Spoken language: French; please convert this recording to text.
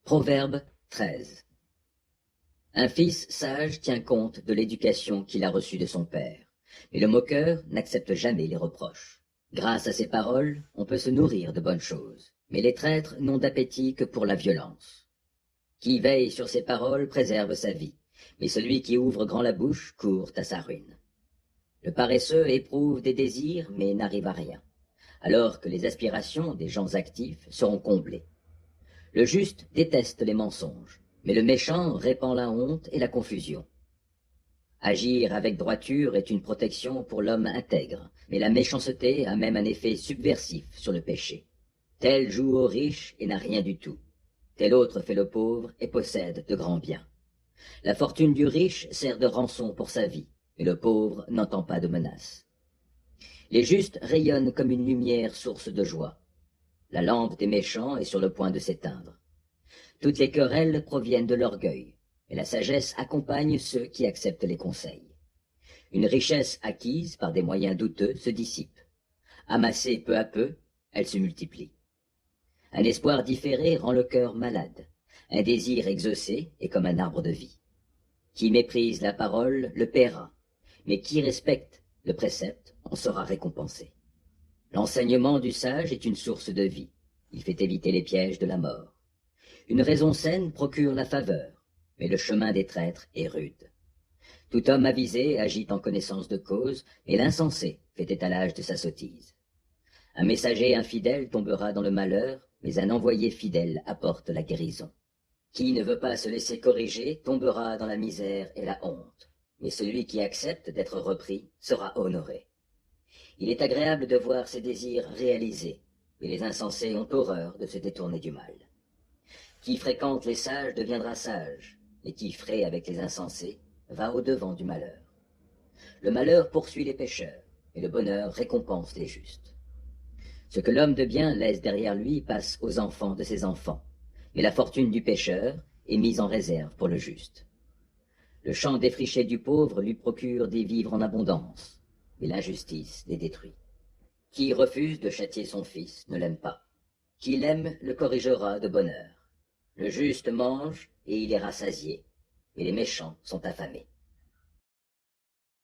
Proverbe 13. Un fils sage tient compte de l'éducation qu'il a reçue de son père, mais le moqueur n'accepte jamais les reproches. Grâce à ses paroles, on peut se nourrir de bonnes choses, mais les traîtres n'ont d'appétit que pour la violence. Qui veille sur ses paroles préserve sa vie, mais celui qui ouvre grand la bouche court à sa ruine. Le paresseux éprouve des désirs, mais n'arrive à rien, alors que les aspirations des gens actifs seront comblées. Le juste déteste les mensonges, mais le méchant répand la honte et la confusion. Agir avec droiture est une protection pour l'homme intègre, mais la méchanceté a même un effet subversif sur le péché. Tel joue au riche et n'a rien du tout. Tel autre fait le pauvre et possède de grands biens. La fortune du riche sert de rançon pour sa vie, et le pauvre n'entend pas de menace. Les justes rayonnent comme une lumière source de joie. La lampe des méchants est sur le point de s'éteindre. Toutes les querelles proviennent de l'orgueil, et la sagesse accompagne ceux qui acceptent les conseils. Une richesse acquise par des moyens douteux se dissipe. Amassée peu à peu, elle se multiplie. Un espoir différé rend le cœur malade. Un désir exaucé est comme un arbre de vie. Qui méprise la parole le paiera, mais qui respecte le précepte en sera récompensé. L'enseignement du sage est une source de vie. Il fait éviter les pièges de la mort. Une raison saine procure la faveur, mais le chemin des traîtres est rude. Tout homme avisé agit en connaissance de cause, et l'insensé fait étalage de sa sottise. Un messager infidèle tombera dans le malheur, mais un envoyé fidèle apporte la guérison. Qui ne veut pas se laisser corriger tombera dans la misère et la honte, mais celui qui accepte d'être repris sera honoré. Il est agréable de voir ses désirs réalisés, mais les insensés ont horreur de se détourner du mal. Qui fréquente les sages deviendra sage, et qui fraye avec les insensés va au-devant du malheur. Le malheur poursuit les pécheurs, et le bonheur récompense les justes. Ce que l'homme de bien laisse derrière lui passe aux enfants de ses enfants, mais la fortune du pécheur est mise en réserve pour le juste. Le champ défriché du pauvre lui procure des vivres en abondance, mais l'injustice les détruit. Qui refuse de châtier son fils ne l'aime pas. Qui l'aime le corrigera de bonne heure. Le juste mange et il est rassasié, et les méchants sont affamés.